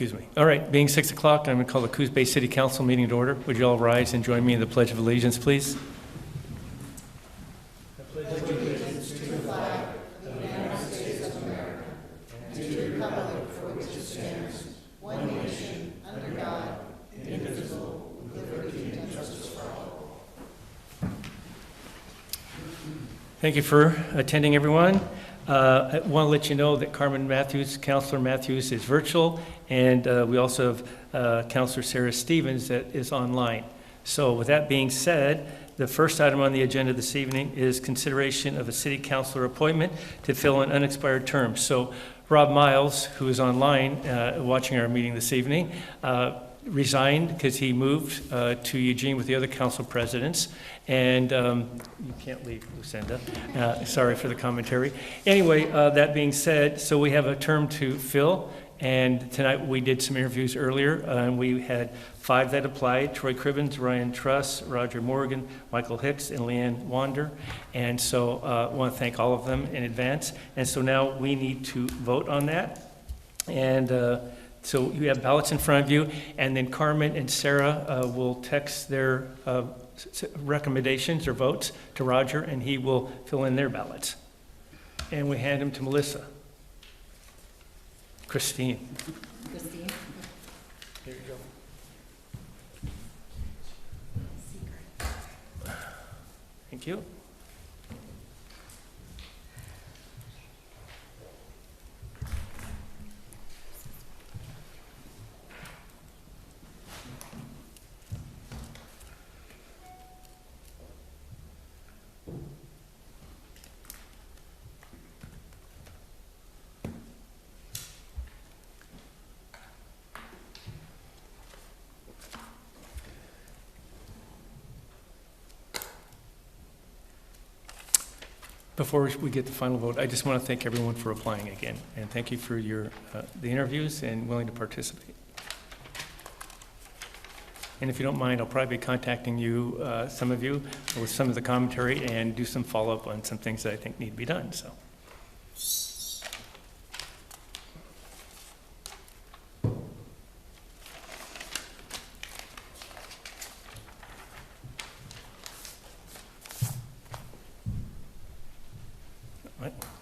Excuse me. All right, being 6 o'clock, I'm going to call the Coos Bay City Council meeting to order. Would you all rise and join me in the Pledge of Allegiance, please? Thank you for attending, everyone. I want to let you know that Carmen Matthews, Councilor Matthews, is virtual, and we also have Councilor Sarah Stevens that is online. So with that being said, the first item on the agenda this evening is consideration of a city councilor appointment to fill an unexpired term. So Rob Miles, who is online watching our meeting this evening, resigned because he moved to Eugene with the other council presidents. And you can't leave, Lucinda. Sorry for the commentary. Anyway, that being said, so we have a term to fill. And tonight we did some interviews earlier. And we had 5 that applied: Troy Cribbins, Ryan Truss, Roger Morgan, Michael Hicks, and Leanne Wander. And so I want to thank all of them in advance. And so now we need to vote on that. And so you have ballots in front of you, and then Carmen and Sarah will text their recommendations or votes to Roger, and he will fill in their ballots. And we hand them to Melissa. Christine. Here you go. Thank you. Before we get the final vote, I just want to thank everyone for applying again, and thank you for your the interviews and willing to participate. And if you don't mind, I'll probably be contacting you, some of you, with some of the commentary and do some follow-up on some things that I think need to be done. So.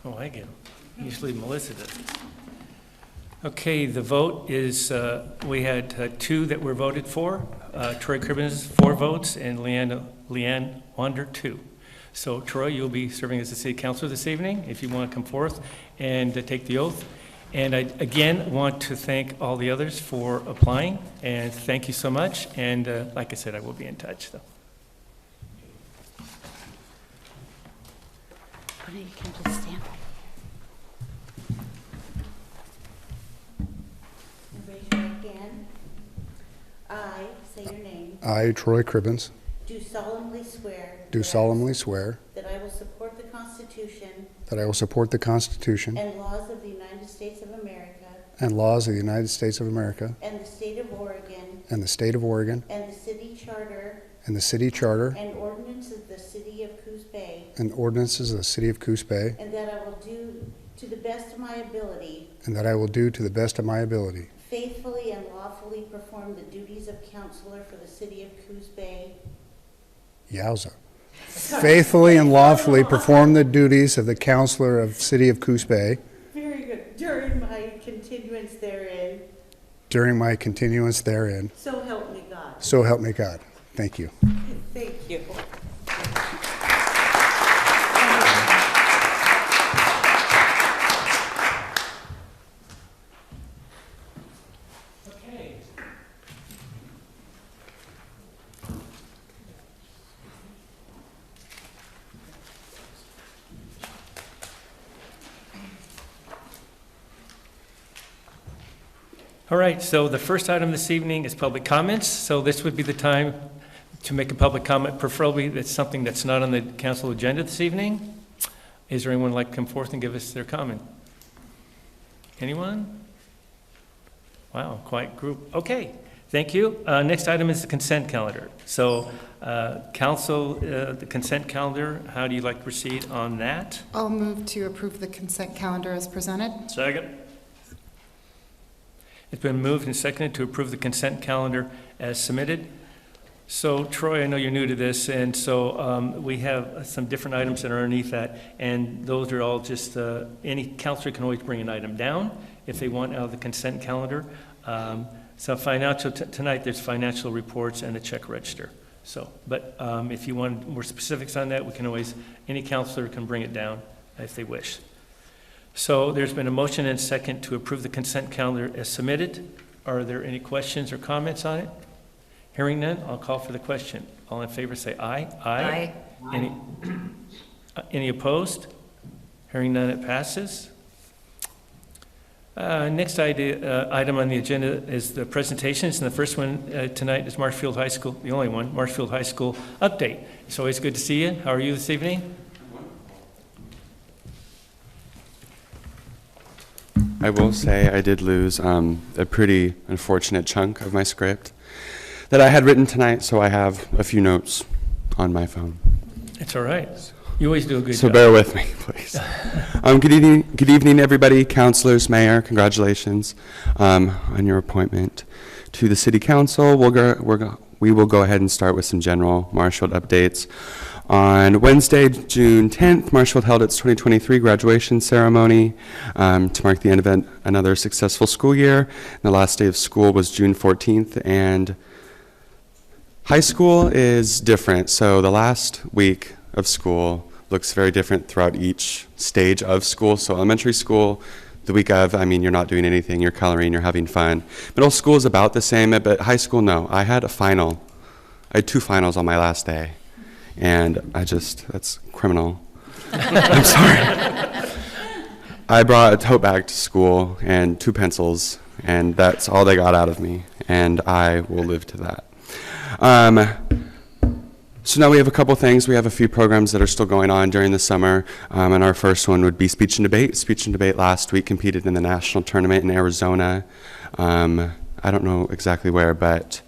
Oh, I get them. Usually Melissa does. Okay, the vote is, we had 2 that were voted for. Troy Cribbins, 4 votes, and Leanne Wander, 2. So Troy, you'll be serving as the city councilor this evening if you want to come forth and take the oath. And I, again, want to thank all the others for applying, and thank you so much. And like I said, I will be in touch, though. You can just stand. And raise your right hand. I, say your name, I, Troy Cribbins, do solemnly swear. do solemnly swear That I will support the Constitution. that I will support the Constitution And laws of the United States of America. and laws of the United States of America And the state of Oregon. and the state of Oregon And the city charter. and the city charter And ordinances of the city of Coos Bay. and ordinances of the city of Coos Bay, And that I will do to the best of my ability. and that I will do to the best of my ability Faithfully and lawfully perform the duties of counselor for the city of Coos Bay. Yowza. Faithfully and lawfully perform the duties of the counselor of city of Coos Bay Very good. During my continuance therein. during my continuance therein. So help me God. So help me God. Thank you. Thank you. Okay. All right, so the first item this evening is public comments. So this would be the time to make a public comment, preferably that's something that's not on the council agenda this evening. Is there anyone who'd like to come forth and give us their comment? Anyone? Wow, quiet group. Okay, thank you. Next item is the consent calendar. So council, the consent calendar, how do you like to proceed on that? I'll move to approve the consent calendar as presented. Second. It's been moved and seconded to approve the consent calendar as submitted. So Troy, I know you're new to this, and so we have some different items that are underneath that, and those are all just, any counselor can always bring an item down if they want out of the consent calendar. So financial, tonight there's financial reports and a check register. So, but if you want more specifics on that, we can always, any counselor can bring it down if they wish. So there's been a motion and second to approve the consent calendar as submitted. Are there any questions or comments on it? Hearing none, I'll call for the question. All in favor say aye. Aye. Any opposed? Hearing none, it passes. Next item on the agenda is the presentations, and the first one tonight is Marshfield High School, the only one, Marshfield High School update. It's always good to see you. How are you this evening? I will say I did lose a pretty unfortunate chunk of my script that I had written tonight, so I have a few notes on my phone. It's all right. You always do a good job. So bear with me, please. Good evening, everybody. Councilors, Mayor, congratulations on your appointment to the City Council. We will go ahead and start with some general Marshfield updates. On Wednesday, June 10th, Marshfield held its 2023 graduation ceremony to mark the end of another successful school year. And the last day of school was June 14th, and high school is different. So the last week of school looks very different throughout each stage of school. So elementary school, the week of, I mean, you're not doing anything, you're coloring, you're having fun. Middle school is about the same, but high school, no. I had a final. I had 2 finals on my last day. And that's criminal. I'm sorry. I brought a tote bag to school and 2 pencils, and that's all they got out of me, and I will live to that. So now we have a couple things. We have a few programs that are still going on during the summer, and our first one would be Speech and Debate. Speech and Debate last week competed in the national tournament in Arizona. I don't know exactly where, but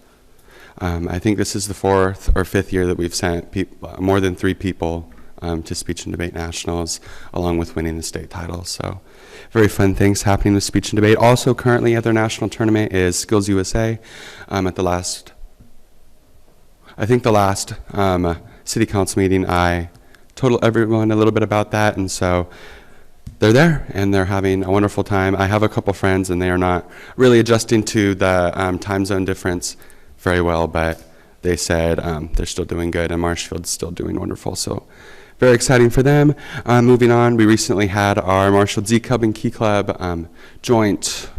I think this is the 4th or 5th year that we've sent more than 3 people to Speech and Debate Nationals, along with winning the state title. So very fun things happening with Speech and Debate. Also currently at their national tournament is Skills USA. At the last City Council meeting, I told everyone a little bit about that, and so they're there, and they're having a wonderful time. I have a couple friends, and they are not really adjusting to the time zone difference very well, but they said they're still doing good, and Marshfield's still doing wonderful, so very exciting for them. Moving on, we recently had our Marshfield Z Club and Key Club joint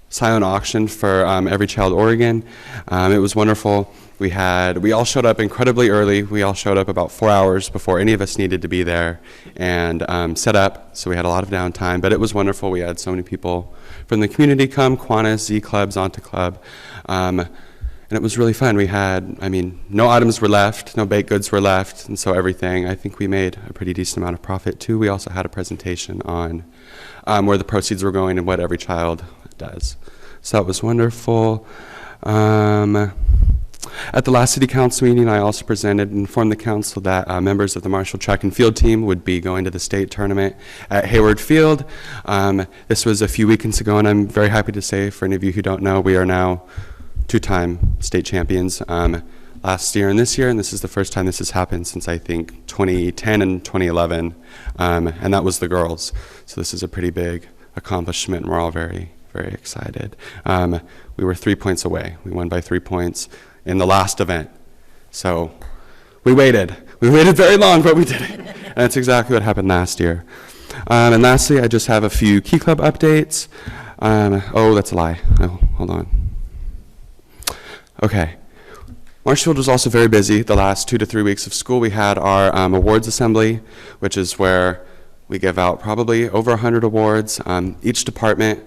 silent auction for Every Child Oregon. It was wonderful. We all showed up incredibly early. We all showed up about 4 hours before any of us needed to be there, and set up, so we had a lot of downtime, but it was wonderful. We had so many people from the community come, Kiwanis, Z Club, Zonta Club, and it was really fun. We had, no items were left, no baked goods were left, and so everything, I think we made a pretty decent amount of profit too. We also had a presentation on where the proceeds were going and what Every Child does. So that was wonderful. At the last City Council meeting, I also presented and informed the council that members of the Marshall track and field team would be going to the state tournament at Hayward Field. This was a few weekends ago, and I'm very happy to say, for any of you who don't know, we are now 2-time state champions last year and this year, and this is the first time this has happened since, I think, 2010 and 2011, and that was the girls. So this is a pretty big accomplishment, and we're all very, very excited. We were 3 points away. We won by 3 points in the last event. So we waited. We waited very long, but we did it. And that's exactly what happened last year. And lastly, I just have a few Key Club updates. Oh, that's a lie. Oh, hold on. Okay. Marshfield was also very busy the last 2 to 3 weeks of school. We had our awards assembly, which is where we give out probably over 100 awards. Each department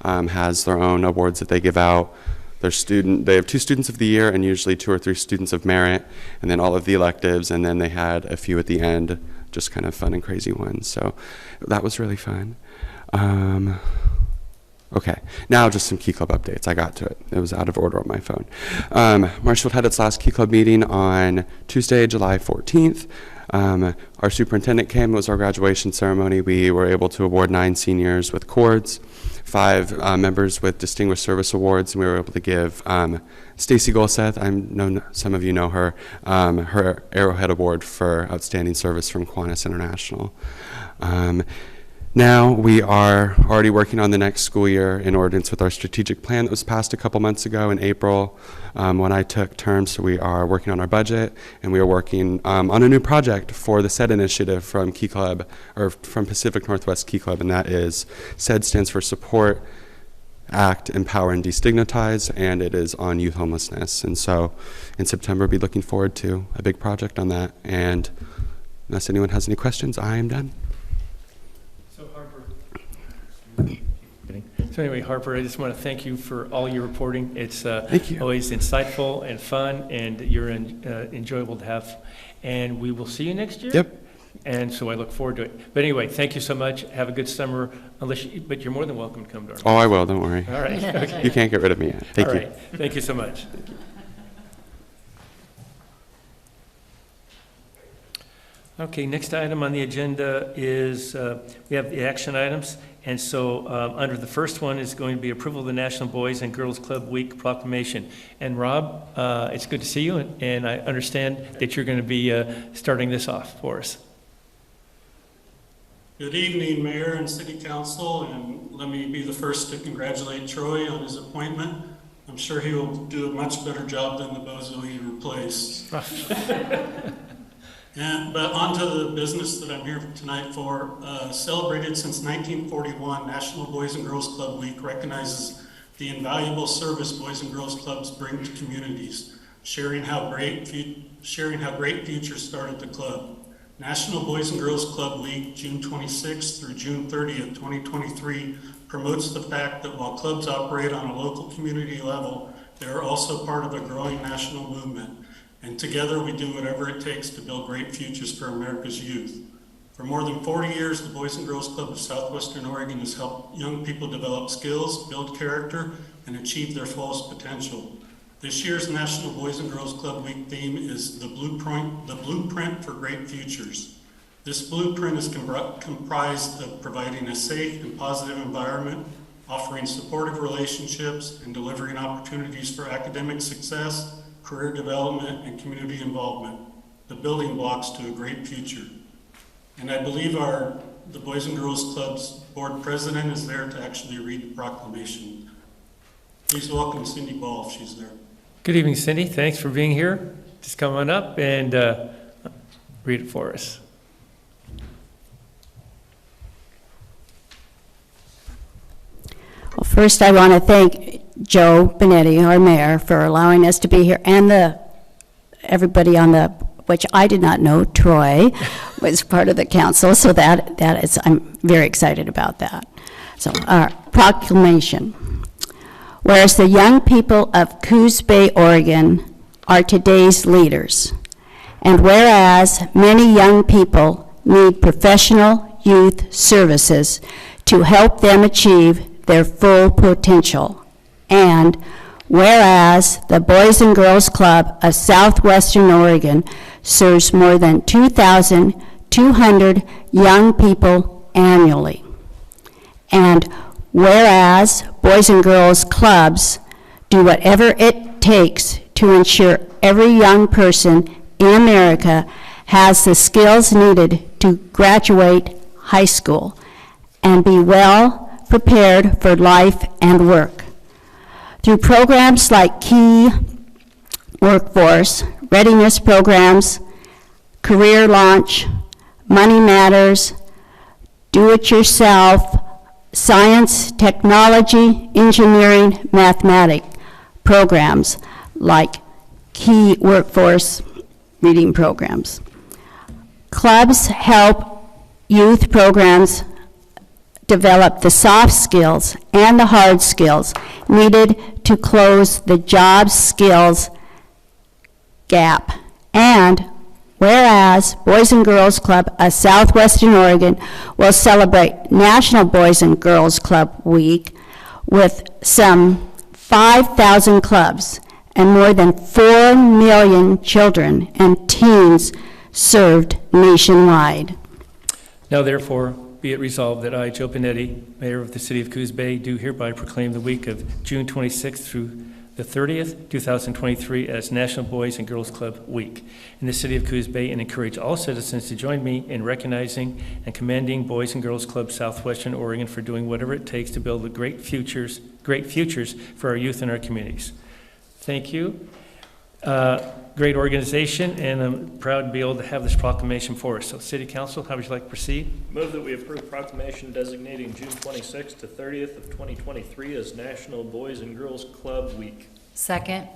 has their own awards that they give out. They have 2 students of the year and usually 2 or 3 students of merit, and then all of the electives, and then they had a few at the end, just kind of fun and crazy ones. So that was really fun. Okay, now just some Key Club updates. I got to it. It was out of order on my phone. Marshfield had its last Key Club meeting on Tuesday, July 14th. Our superintendent came. It was our graduation ceremony. We were able to award 9 seniors with cords, 5 members with Distinguished Service Awards, and we were able to give Stacy Golseth, I know some of you know her, her Arrowhead Award for Outstanding Service from Kiwanis International. Now we are already working on the next school year in accordance with our strategic plan that was passed a couple months ago in April when I took term. So we are working on our budget, and we are working on a new project for the SED initiative from Key Club, or from Pacific Northwest Key Club, and that is SED stands for Support, Act, Empower, and Destigmatize, and it is on youth homelessness. And so in September, we'll be looking forward to a big project on that. And unless anyone has any questions, I am done. So anyway, Harper, I just want to thank you for all your reporting. It's Thank you. always insightful and fun, and you're enjoyable to have. And we will see you next year. Yep. And so I look forward to it. But anyway, thank you so much. Have a good summer. But you're more than welcome to come to our. Oh, I will. Don't worry. All right. Okay. You can't get rid of me yet. Thank All you. right. Thank you so much. Okay, next item on the agenda is we have the action items. And so under the first one is going to be approval of the National Boys and Girls Club Week proclamation. And Rob, it's good to see you, and I understand that you're going to be starting this off for us. Good evening, Mayor and City Council, and let me be the first to congratulate Troy on his appointment. I'm sure he will do a much better job than the bozo he replaced. But on to the business that I'm here tonight for. Celebrated since 1941, National Boys and Girls Club Week recognizes the invaluable service Boys and Girls Clubs bring to communities, sharing how great futures started the club. National Boys and Girls Club Week, June 26th through June 30th, 2023, promotes the fact that while clubs operate on a local community level, they are also part of a growing national movement. And together we do whatever it takes to build great futures for America's youth. For more than 40 years, the Boys and Girls Club of Southwestern Oregon has helped young people develop skills, build character, and achieve their fullest potential. This year's National Boys and Girls Club Week theme is the blueprint for great futures. This blueprint is comprised of providing a safe and positive environment, offering supportive relationships, and delivering opportunities for academic success, career development, and community involvement, the building blocks to a great future. And I believe the Boys and Girls Club's board president is there to actually read the proclamation. Please welcome Cindy Ball if she's there. Good evening, Cindy. Thanks for being here. Just come on up and read it for us. Well, first I want to thank Joe Benetti, our mayor, for allowing us to be here, and everybody on which I did not know, Troy, was part of the council, so that is, I'm very excited about that. So, our proclamation. Whereas the young people of Coos Bay, Oregon are today's leaders, and whereas many young people need professional youth services to help them achieve their full potential, and whereas the Boys and Girls Club of Southwestern Oregon serves more than 2,200 young people annually, and whereas Boys and Girls Clubs do whatever it takes to ensure every young person in America has the skills needed to graduate high school and be well prepared for life and work. Through programs like Key Workforce, readiness programs, Career Launch, Money Matters, Do-It-Yourself, Science, Technology, Engineering, Mathematics programs like Key Workforce reading programs. Clubs help youth programs develop the soft skills and the hard skills needed to close the job skills gap. And whereas Boys and Girls Club of Southwestern Oregon will celebrate National Boys and Girls Club Week with some 5,000 clubs and more than 4 million children and teens served nationwide. Now therefore, be it resolved that I, Joe Benetti, Mayor of the City of Coos Bay, do hereby proclaim the week of June 26th through the 30th, 2023 as National Boys and Girls Club Week in the City of Coos Bay, and encourage all citizens to join me in recognizing and commending Boys and Girls Club Southwestern Oregon for doing whatever it takes to build the great futures for our youth and our communities. Thank you. Great organization, and I'm proud to be able to have this proclamation for us. So City Council, how would you like to proceed? Move that we approve proclamation designating June 26th to 30th of 2023 as National Boys and Girls Club Week. Second.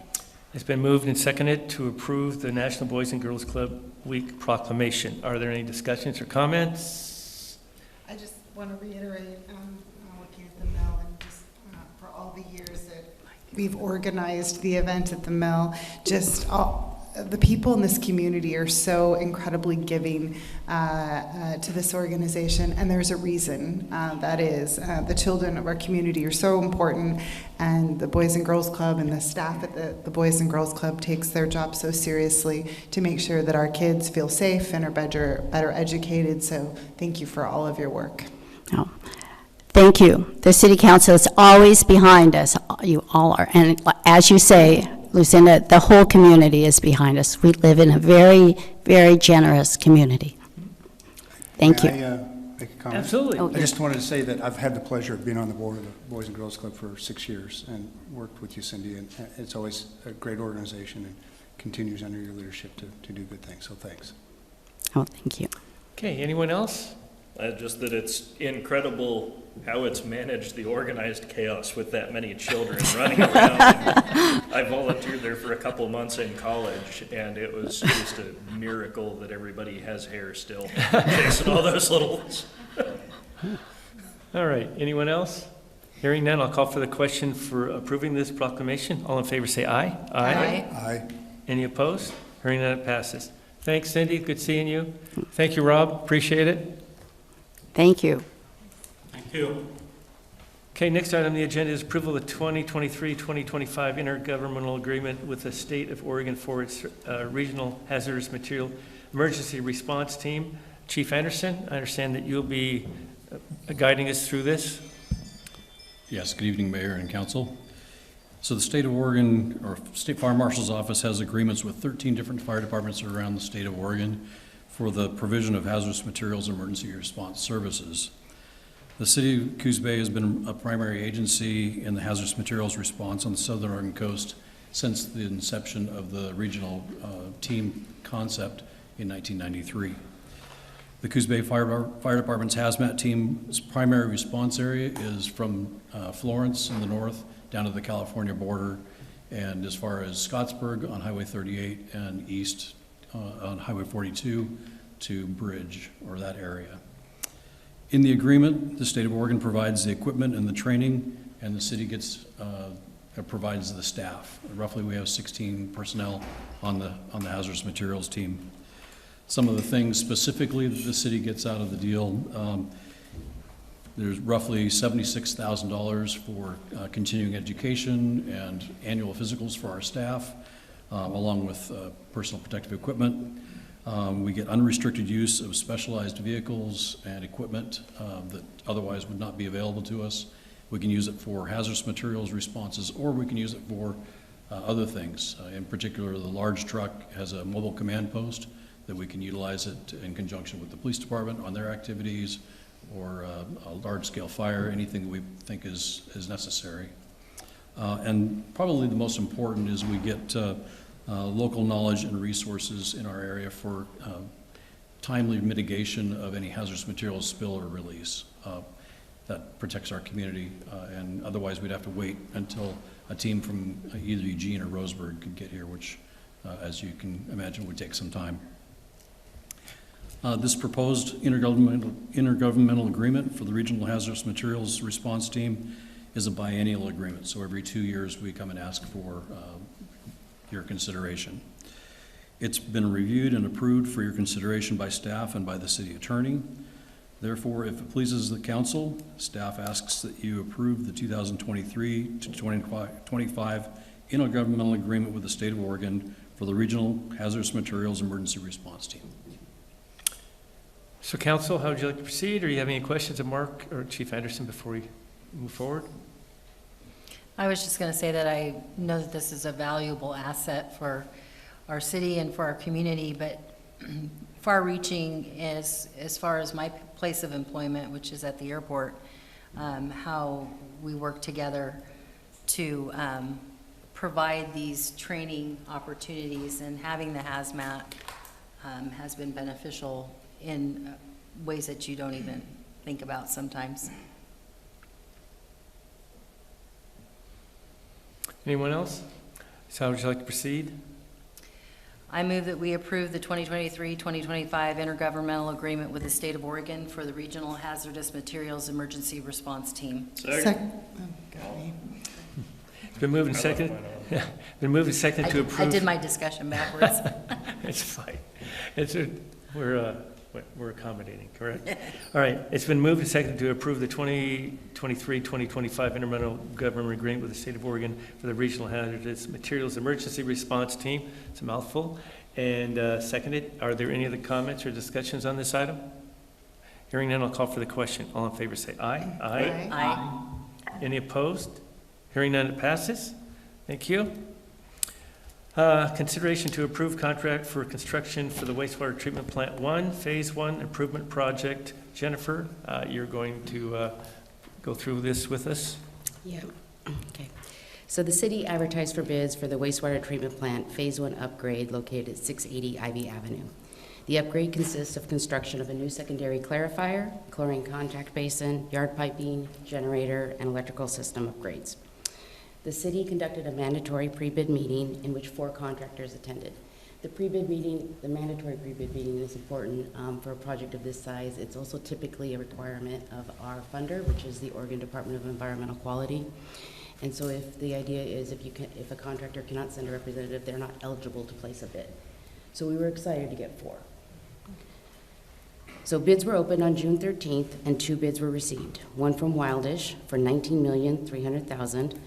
It's been moved and seconded to approve the National Boys and Girls Club Week proclamation. Are there any discussions or comments? I just want to reiterate, looking at the mill and just for all the years that we've organized the event at the mill, just the people in this community are so incredibly giving to this organization, and there's a reason. That is, the children of our community are so important, and the Boys and Girls Club and the staff at the Boys and Girls Club takes their job so seriously to make sure that our kids feel safe and are better educated. So thank you for all of your work. Oh, thank you. The City Council is always behind us. You all are. And as you say, Lucinda, the whole community is behind us. We live in a very, very generous community. Thank you. May I make a comment? Absolutely. Oh, I just wanted to say that I've had the pleasure of being on the board of the Boys and Girls Club for 6 years and worked with you, Cindy, and it's always a great organization and continues under your leadership to do good things, so thanks. Oh, thank you. Okay, anyone else? Just that it's incredible how it's managed the organized chaos with that many children running around. I volunteered there for a couple months in college, and it was just a miracle that everybody has hair still, chasing all those little ones. All right, anyone else? Hearing none, I'll call for the question for approving this proclamation. All in favor say aye. Aye. Any opposed? Hearing none, it passes. Thanks, Cindy, good seeing you. Thank you, Rob, appreciate it. Thank you. Thank you. Okay, next item on the agenda is approval of the 2023-2025 intergovernmental agreement with the State of Oregon for its Regional Hazardous Material Emergency Response Team. Chief Anderson, I understand that you'll be guiding us through this. Yes, good evening, Mayor and Council. So the State of Oregon, or State Fire Marshal's Office, has agreements with 13 different fire departments around the state of Oregon for the provision of hazardous materials and emergency response services. The City of Coos Bay has been a primary agency in the hazardous materials response on the southern Oregon coast since the inception of the regional team concept in 1993. The Coos Bay Fire Department's hazmat team's primary response area is from Florence in the north down to the California border, and as far as Scottsburg on Highway 38 and east on Highway 42 to Bridge, or that area. In the agreement, the State of Oregon provides the equipment and the training, and the city provides the staff. Roughly, we have 16 personnel on the hazardous materials team. Some of the things specifically that the city gets out of the deal, there's roughly $76,000 for continuing education and annual physicals for our staff, along with personal protective equipment. We get unrestricted use of specialized vehicles and equipment that otherwise would not be available to us. We can use it for hazardous materials responses, or we can use it for other things. In particular, the large truck has a mobile command post that we can utilize it in conjunction with the police department on their activities, or a large-scale fire, anything that we think is necessary. And probably the most important is we get local knowledge and resources in our area for timely mitigation of any hazardous materials spill or release. That protects our community, and otherwise we'd have to wait until a team from either Eugene or Roseburg could get here, which, as you can imagine, would take some time. This proposed intergovernmental agreement for the Regional Hazardous Materials Response Team is a biennial agreement, so every 2 years we come and ask for your consideration. It's been reviewed and approved for your consideration by staff and by the city attorney. Therefore, if it pleases the council, staff asks that you approve the 2023 to 2025 intergovernmental agreement with the state of Oregon for for the Regional Hazardous Materials Emergency Response Team. So council, how would you like to proceed? Or you have any questions of Mark or Chief Anderson before we move forward? I was just going to say that I know that this is a valuable asset for our city and for our community, but far-reaching as far as my place of employment, which is at the airport, how we work together to provide these training opportunities, and having the hazmat has been beneficial in ways that you don't even think about sometimes. Anyone else? So how would you like to proceed? I move that we approve the 2023-2025 intergovernmental agreement with the state of Oregon for the Regional Hazardous Materials Emergency Response Team. Second. Oh, got me. It's been moved and seconded. Been moved and seconded to approve. I did my discussion backwards. It's fine. We're accommodating, correct? All right, it's been moved and seconded to approve the 2023-2025 intergovernmental government agreement with the state of Oregon for the Regional Hazardous Materials Emergency Response Team. It's a mouthful. And seconded. Are there any other comments or discussions on this item? Hearing none, I'll call for the question. All in favor say aye. Aye. Aye. Any opposed? Hearing none, it passes. Thank you. Consideration to approve contract for construction for the wastewater treatment plant 1, Phase 1 improvement project. Jennifer, you're going to go through this with us. Yeah, okay. So the city advertised for bids for the wastewater treatment plant Phase 1 upgrade located at 680 Ivy Avenue. The upgrade consists of construction of a new secondary clarifier, chlorine contact basin, yard piping, generator, and electrical system upgrades. The city conducted a mandatory pre-bid meeting in which 4 contractors attended. The pre-bid meeting, the mandatory pre-bid meeting is important for a project of this size. It's also typically a requirement of our funder, which is the Oregon Department of Environmental Quality. And so if the idea is if a contractor cannot send a representative, they're not eligible to place a bid. So we were excited to get 4. So bids were opened on June 13th, and 2 bids were received. One from Wildish for $19,300,000,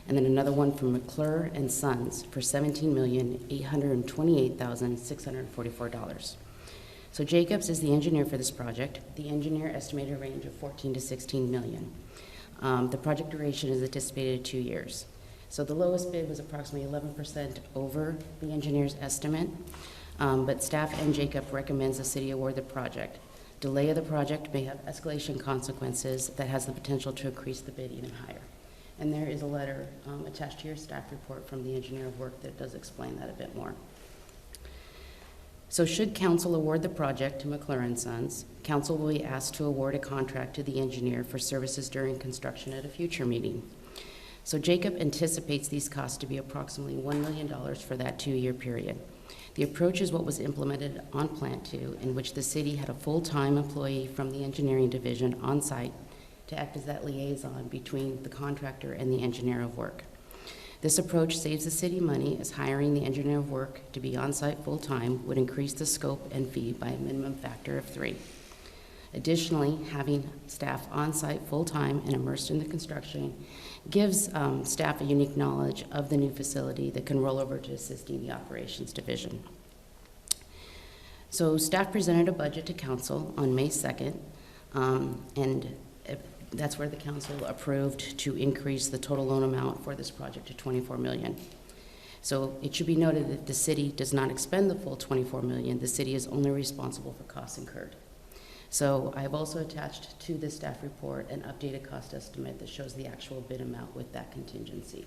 and then another one from McClure and Sons for $17,828,644. So Jacobs is the engineer for this project. The engineer estimated a range of 14 to 16 million. The project duration is anticipated 2 years. So the lowest bid was approximately 11% over the engineer's estimate, but staff and Jacob recommends the city award the project. Delay of the project may have escalation consequences that has the potential to increase the bid even higher. And there is a letter attached to your staff report from the engineer of work that does explain that a bit more. So should council award the project to McClure & Sons, council will be asked to award a contract to the engineer for services during construction at a future meeting. So Jacob anticipates these costs to be approximately $1 million for that 2-year period. The approach is what was implemented on Plant 2, in which the city had a full-time employee from the engineering division on site to act as that liaison between the contractor and the engineer of work. This approach saves the city money, as hiring the engineer of work to be on site full-time would increase the scope and fee by a minimum factor of 3. Additionally, having staff on site full-time and immersed in the construction gives staff a unique knowledge of the new facility that can roll over to assisting the operations division. So staff presented a budget to council on May 2nd, and that's where the council approved to increase the total loan amount for this project to $24 million. So it should be noted that the city does not expend the full $24 million. The city is only responsible for costs incurred. So I've also attached to the staff report an updated cost estimate that shows the actual bid amount with that contingency.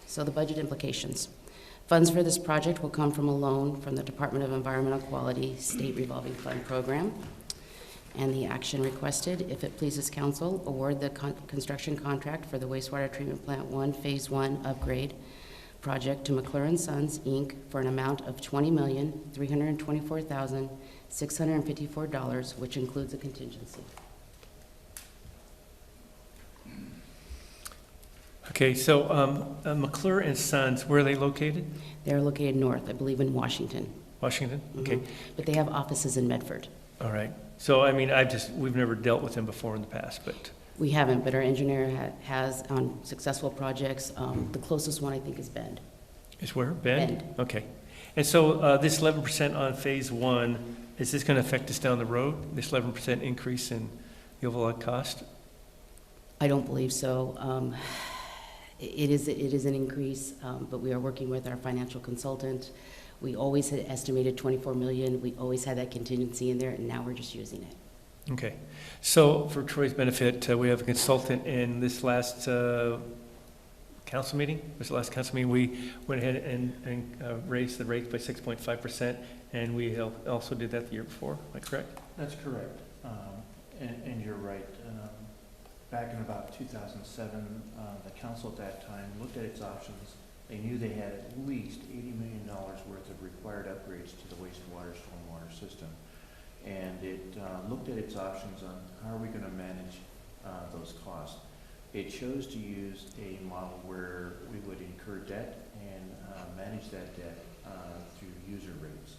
So the budget implications. Funds for this project will come from a loan from the Department of Environmental Quality State Revolving Fund Program. And the action requested, if it pleases council, award the construction contract for the wastewater treatment plant 1 Phase 1 upgrade project to McClure & Sons, Inc. for an amount of $20,324,654, which includes a contingency. Okay, so McClure & Sons, where are they located? They're located north, I believe in Washington. Washington? Okay. But they have offices in Medford. All right. So, I mean, we've never dealt with them before in the past, but We haven't, but our engineer has on successful projects. The closest one, I think, is Bend. Is where? Bend? Bend. Okay. And so this 11% on phase one, is this going to affect us down the road, this 11% increase in the overall cost? I don't believe so. It is an increase, but we are working with our financial consultant. We always had estimated 24 million. We always had that contingency in there, and now we're just using it. Okay. So for Troy's benefit, we have a consultant in this last council meeting. Was the last council meeting, we went ahead and raised the rate by 6.5%, and we also did that the year before. Am I correct? That's correct. And you're right. Back in about 2007, the council at that time looked at its options. They knew they had at least $80 million worth of required upgrades to the wastewater stormwater system. And it looked at its options on how are we going to manage those costs. It chose to use a model where we would incur debt and manage that debt through user rates.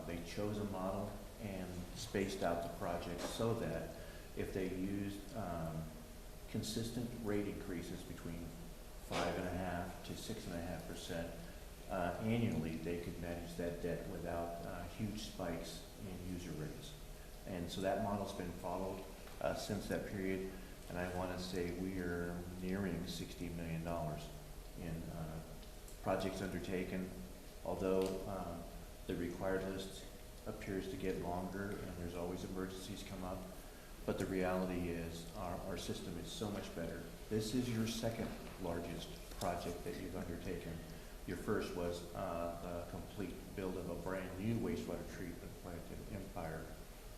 They chose a model and spaced out the project so that if they used consistent rate increases between 5.5% to 6.5% annually, they could manage that debt without huge spikes in user rates. And so that model's been followed since that period, and I want to say we are nearing $60 million in projects undertaken, although the required list appears to get longer and there's always emergencies come up. But the reality is our system is so much better. This is your second largest project that you've undertaken. Your first was the complete build of a brand new wastewater treatment plant in Empire.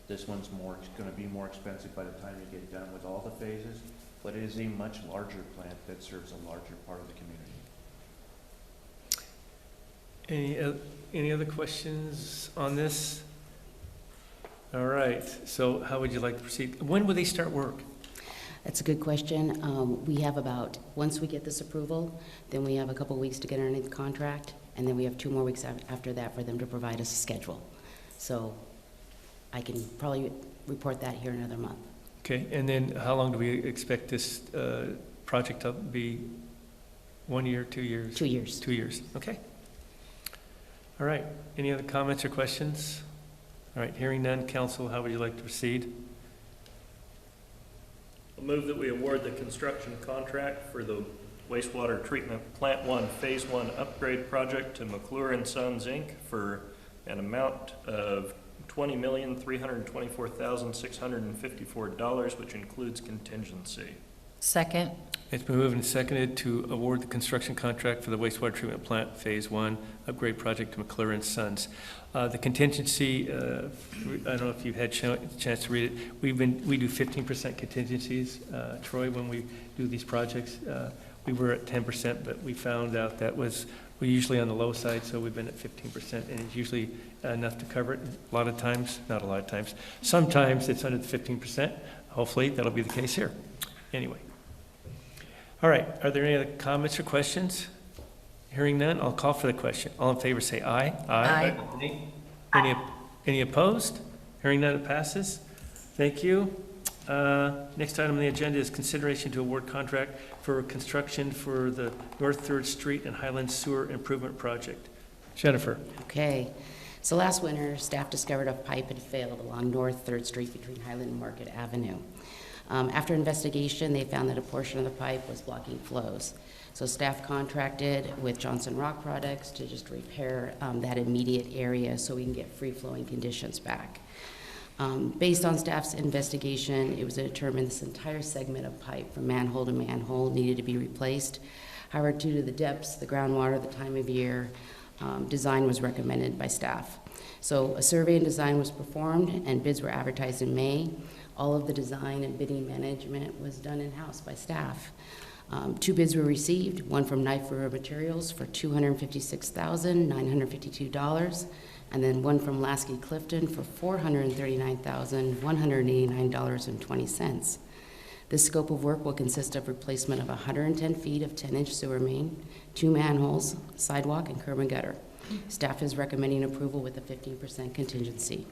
This one's going to be more expensive by the time you get done with all the phases, but it is a much larger plant that serves a larger part of the community. Any other questions on this? All right, so how would you like to proceed? When will they start work? That's a good question. We have once we get this approval, then we have a couple weeks to get underneath the contract, and then we have 2 more weeks after that for them to provide us a schedule. So I can probably report that here in another month. Okay, and then how long do we expect this project to be? 1 year, 2 years? 2 years. 2 years, okay. All right, any other comments or questions? All right, hearing none, council, how would you like to proceed? I'll move that we award the construction contract for the wastewater treatment plant 1, phase 1 upgrade project to McClure & Sons, Inc. for an amount of $20,324,654, which includes contingency. Second. It's been moved and seconded to award the construction contract for the wastewater treatment plant phase 1 upgrade project to McClure & Sons. The contingency, I don't know if you've had a chance to read it. We do 15% contingencies, Troy, when we do these projects. We were at 10%, but we found out that we're usually on the low side, so we've been at 15%, and it's usually enough to cover it. Not a lot of times. Sometimes it's under the 15%. Hopefully that'll be the case here. Anyway. All right, are there any other comments or questions? Hearing none, I'll call for the question. All in favor say aye. Aye. Any opposed? Hearing none, it passes. Thank you. Next item on the agenda is consideration to award contract for construction for the North 3rd Street and Highland Sewer Improvement Project. Jennifer. Okay. So last winter, staff discovered a pipe had failed along North 3rd Street between Highland and Market Avenue. After investigation, they found that a portion of the pipe was blocking flows. So staff contracted with Johnson Rock Products to just repair that immediate area so we can get free-flowing conditions back. Based on staff's investigation, it was determined this entire segment of pipe from manhole to manhole needed to be replaced. However, due to the depths, the groundwater, the time of year, design was recommended by staff. So a survey and design was performed and bids were advertised in May. All of the design and bidding management was done in-house by staff. 2 bids were received, one from Knife River Materials for $256,952, and then one from Lasky Clifton for $439,189.20. This scope of work will consist of replacement of 110 feet of 10-inch sewer main, 2 manholes, sidewalk, and curb and gutter. Staff is recommending approval with a 15% contingency.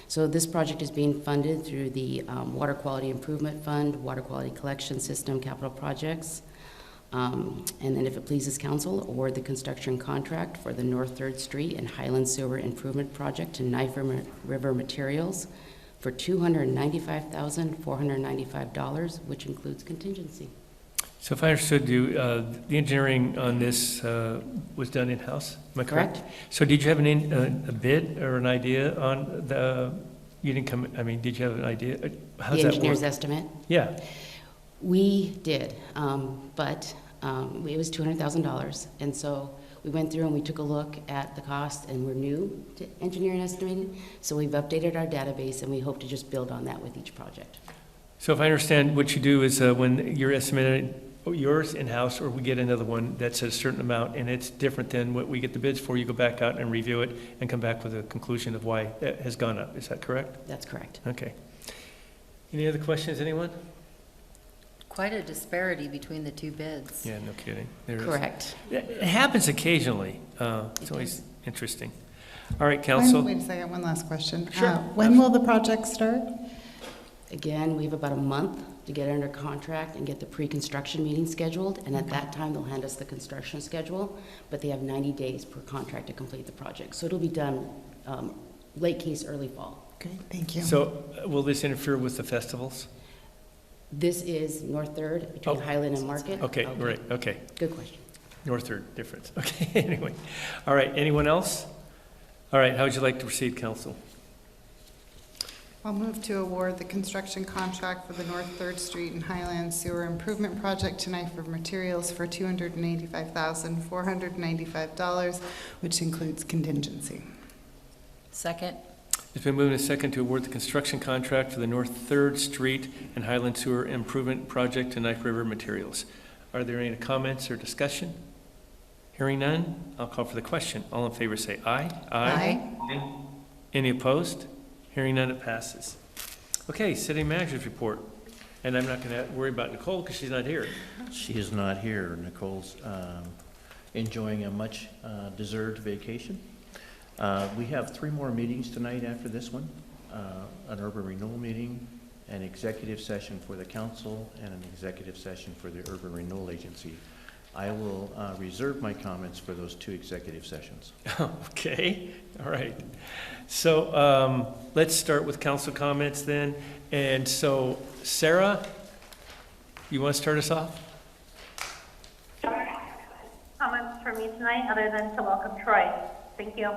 So this project is being funded through the Water Quality Improvement Fund, Water Quality Collection System Capital Projects. And then if it pleases council, award the construction contract for the North 3rd Street and Highland Sewer Improvement Project to Knife River Materials for $295,495, which includes contingency. So if I understood you, the engineering on this was done in-house? Am I correct? Correct. So did you have a bid or an idea on you didn't come, I mean, did you have an idea? How does The that engineer's work? estimate? Yeah. We did, but it was $200,000. And so we went through and we took a look at the cost, and we're new to engineering estimating. So we've updated our database, and we hope to just build on that with each project. So if I understand, what you do is when you're estimating yours in-house, or we get another one that's at a certain amount, and it's different than what we get the bids for, you go back out and review it and come back with a conclusion of why that has gone up. Is that correct? That's correct. Okay. Any other questions, anyone? Quite a disparity between the two bids. Yeah, no kidding. There is. Correct. It happens occasionally. It's always interesting. All right, council. Wait a second, one last question. Sure. When will the project start? Again, we have about a month to get under contract and get the pre-construction meeting scheduled, and at that time, they'll hand us the construction schedule, but they have 90 days per contract to complete the project. So it'll be done late case, early fall. Great, thank you. So will this interfere with the festivals? This is North 3rd between Oh. Highland and Market. Okay, great, okay. Good question. North Third difference. Okay, anyway. All right, anyone else? All right, how would you like to proceed, council? I'll move to award the construction contract for the North 3rd Street and Highland Sewer Improvement Project to Knife River Materials for $285,495, which includes contingency. Second? It's been moved and second to award the construction contract for the North Third Street and Highland Sewer Improvement Project to Knife River Materials. Are there any comments or discussion? Hearing none, I'll call for the question. All in favor say aye. Aye. Any opposed? Hearing none, it passes. Okay, city manager's report. And I'm not going to worry about Nicole because she's not here. She is not here. Nicole's enjoying a much deserved vacation. We have 3 more meetings tonight after this one, an urban renewal meeting, an executive session for the council, and an executive session for the urban renewal agency. I will reserve my comments for those 2 executive sessions. Okay, all right. So let's start with council comments then. And so, Sarah, you want to start us off? Comments for me tonight, other than to welcome Troy. Thank you.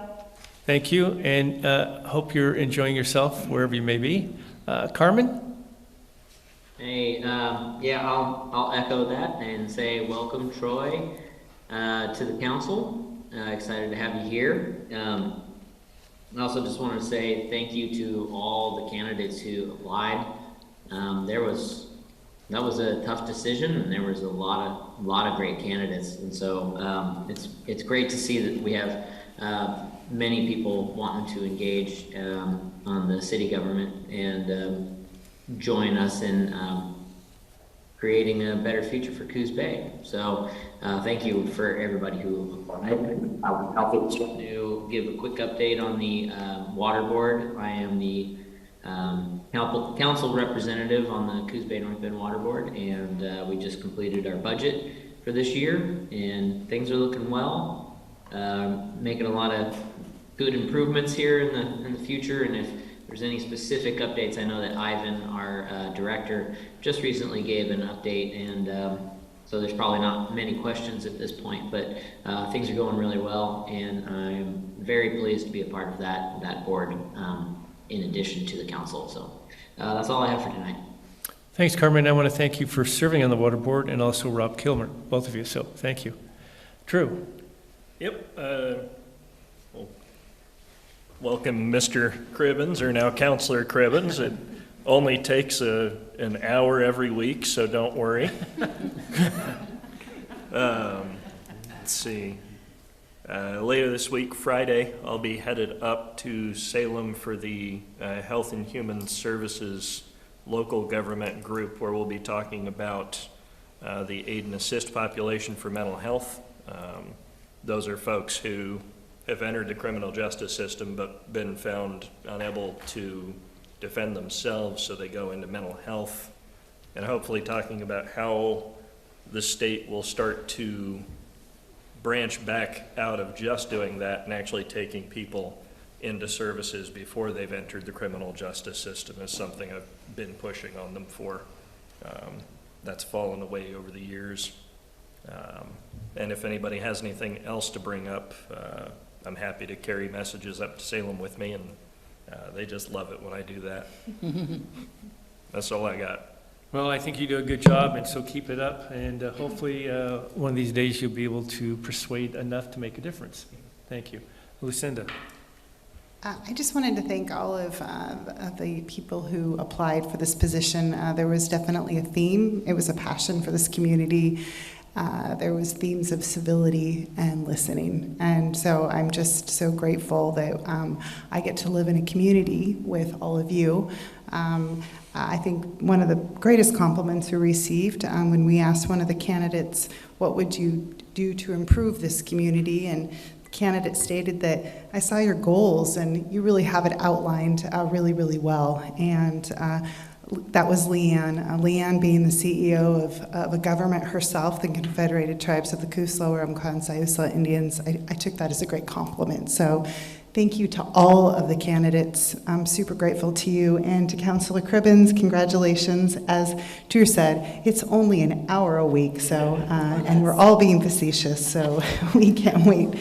Thank you, and hope you're enjoying yourself wherever you may be. Carmen? Hey, yeah, I'll echo that and say welcome, Troy, to the council. Excited to have you here. I also just want to say thank you to all the candidates who applied. That was a tough decision, and there was a lot of great candidates, and so it's great to see that we have many people wanting to engage on the city government and join us in creating a better future for Coos Bay. So thank you for everybody who applied. I'll to give a quick update on the water board. I am the council representative on the Coos Bay North Bend Water Board, and we just completed our budget for this year, and things are looking well. Making a lot of good improvements here in the future, and if there's any specific updates, I know that Ivan, our director, just recently gave an update, and so there's probably not many questions at this point, but things are going really well, and I'm very pleased to be a part of that board in addition to the council. So that's all I have for tonight. Thanks, Carmen. I want to thank you for serving on the water board, and also Rob Kilmer, both of you, so thank you. Drew? Yep. Well, welcome, Mr. Cribbins, or now Councilor Cribbins. It only takes an hour every week, so don't worry. Let's see. Later this week, Friday, I'll be headed up to Salem for the Health and Human Services local government group, where we'll be talking about the aid and assist population for mental health. Those are folks who have entered the criminal justice system but been found unable to defend themselves, so they go into mental health. And hopefully talking about how the state will start to branch back out of just doing that and actually taking people into services before they've entered the criminal justice system is something I've been pushing on them for. That's fallen away over the years. And if anybody has anything else to bring up, I'm happy to carry messages up to Salem with me, and they just love it when I do that. That's all I got. Well, I think you do a good job, and so keep it up, and hopefully one of these days you'll be able to persuade enough to make a difference. Thank you. Lucinda. I just wanted to thank all of the people who applied for this position. There was definitely a theme. It was a passion for this community. There was themes of civility and listening. And so I'm just so grateful that I get to live in a community with all of you. I think one of the greatest compliments we received when we asked one of the candidates, what would you do to improve this community? And the candidate stated that, I saw your goals and you really have it outlined really, really well. And that was Leanne. Leanne being the CEO of a government herself, the Confederated Tribes of the Coos, Lower Siuslaw Indians. I took that as a great compliment. So thank you to all of the candidates. I'm super grateful to you. And to Councilor Cribbins, congratulations. As Drew said, it's only an hour a week, so and we're all being facetious, so we can't wait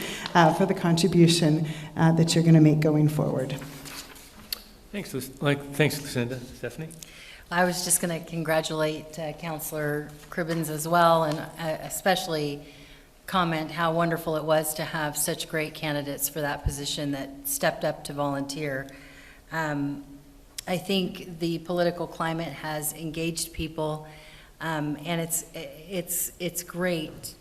for the contribution that you're going to make going forward. Thanks, Lucinda. Stephanie? I was just going to congratulate Councilor Cribbins as well, and especially comment how wonderful it was to have such great candidates for that position that stepped up to volunteer. I think the political climate has engaged people, and it's great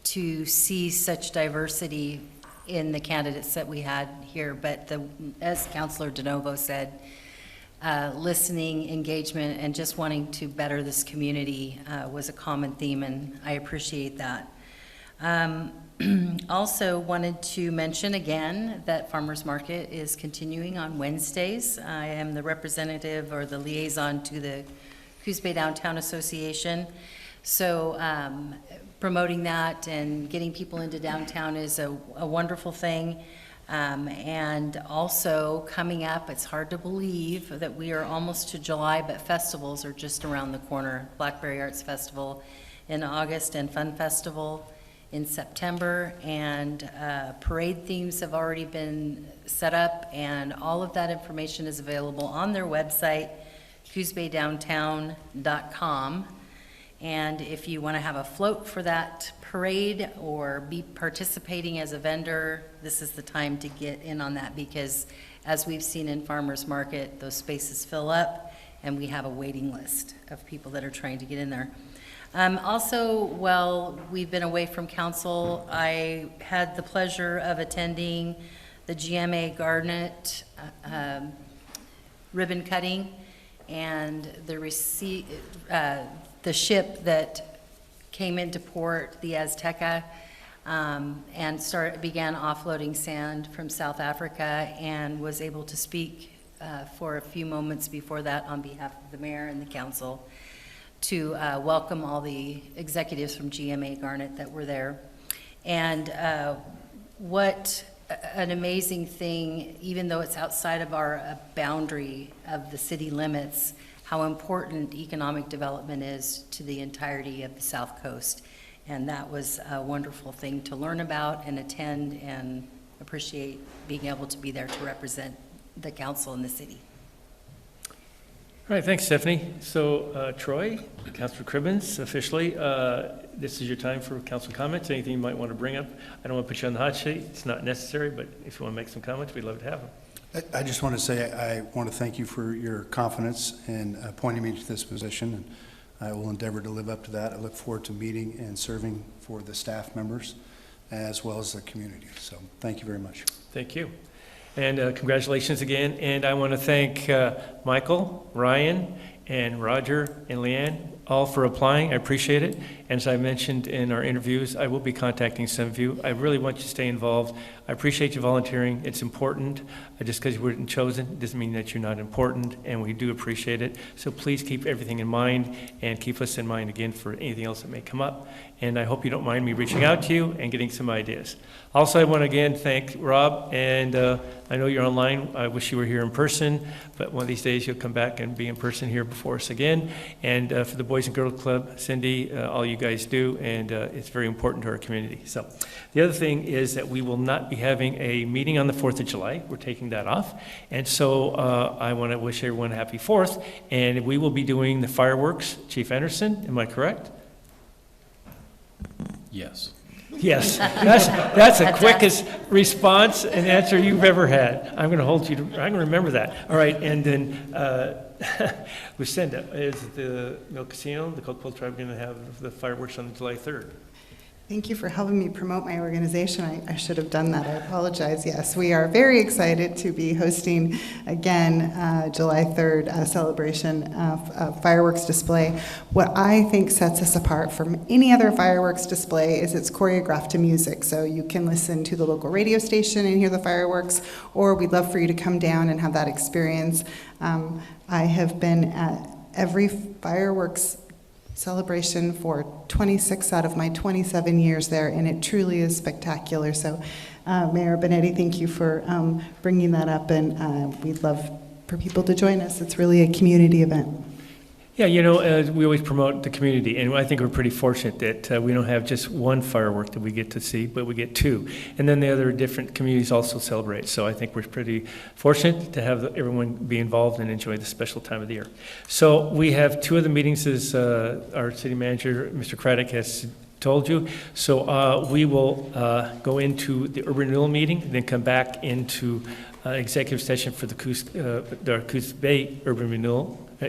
to see such diversity in the candidates that we had here. But as Councilor DeNovo said, listening, engagement, and just wanting to better this community was a common theme, and I appreciate that. Also wanted to mention again that Farmers Market is continuing on Wednesdays. I am the representative or the liaison to the Coos Bay Downtown Association. So promoting that and getting people into downtown is a wonderful thing. And also coming up, it's hard to believe that we are almost to July, but festivals are just around the corner. Blackberry Arts Festival in August and Fun Festival in September, and parade themes have already been set up, and all of that information is available on their website, coosbaydowntown.com. And if you want to have a float for that parade or be participating as a vendor, this is the time to get in on that, because as we've seen in Farmers Market, those spaces fill up and we have a waiting list of people that are trying to get in there. Also, while we've been away from council, I had the pleasure of attending the GMA Garnet ribbon cutting, and the ship that came into port, the Azteca, and began offloading sand from South Africa, and was able to speak for a few moments before that on behalf of the mayor and the council to welcome all the executives from GMA Garnet that were there. And what an amazing thing, even though it's outside of our boundary of the city limits, how important economic development is to the entirety of the South Coast. And that was a wonderful thing to learn about and attend, and appreciate being able to be there to represent the council and the city. All right, thanks, Stephanie. So, Troy, Councilor Cribbins, officially, this is your time for council comments. Anything you might want to bring up? I don't want to put you on the hot seat. It's not necessary, but if you want to make some comments, we'd love to have them. I just want to say I want to thank you for your confidence in appointing me to this position, and I will endeavor to live up to that. I look forward to meeting and serving for the staff members as well as the community. So thank you very much. Thank you. And congratulations again. And I want to thank Michael, Ryan, and Roger, and Leanne, all for applying. I appreciate it. And as I mentioned in our interviews, I will be contacting some of you. I really want you to stay involved. I appreciate you volunteering. It's important. Just because you weren't chosen doesn't mean that you're not important, and we do appreciate it. So please keep everything in mind and keep us in mind again for anything else that may come up. And I hope you don't mind me reaching out to you and getting some ideas. Also, I want to again thank Rob, and I know you're online. I wish you were here in person, but one of these days you'll come back and be in person here before us again. And for the Boys and Girls Club, Cindy, all you guys do, and it's very important to our community. So the other thing is that we will not be having a meeting on the 4th of July. We're taking that off. And so I want to wish everyone a happy 4th, and we will be doing the fireworks. Chief Anderson, am I correct? Yes. Yes, that's the quickest response and answer you've ever had. I'm going to hold you to, I'm going to remember that. All right, and then Lucinda, is the Mill Casino, the Coca-Cola Tribe, going to have the fireworks on July 3rd? Thank you for helping me promote my organization. I should have done that. I apologize. Yes, we are very excited to be hosting again July 3rd celebration of fireworks display. What I think sets us apart from any other fireworks display is it's choreographed to music. So you can listen to the local radio station and hear the fireworks, or we'd love for you to come down and have that experience. I have been at every fireworks celebration for 26 out of my 27 years there, and it truly is spectacular. So, Mayor Benetti, thank you for bringing that up, and we'd love for people to join us. It's really a community event. Yeah, you know, we always promote the community, and I think we're pretty fortunate that we don't have just one firework that we get to see, but we get two. And then the other different communities also celebrate. So I think we're pretty fortunate to have everyone be involved and enjoy the special time of the year. So we have two of the meetings, as our city manager, Mr. Craddock, has told you. So we will go into the urban renewal meeting, and then come back into executive session for the Coos Bay urban renewal. The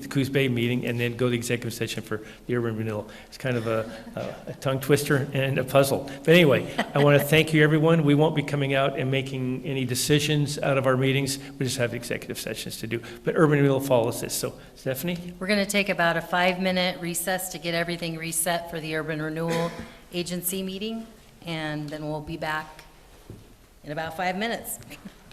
Coos Bay meeting, and then go to the executive session for the urban renewal. It's kind of a tongue twister and a puzzle. But anyway, I want to thank you, everyone. We won't be coming out and making any decisions out of our meetings. We just have executive sessions to do. But urban renewal follows this. So, Stephanie? We're going to take about a 5-minute recess to get everything reset for the urban renewal agency meeting, and then we'll be back in about 5 minutes.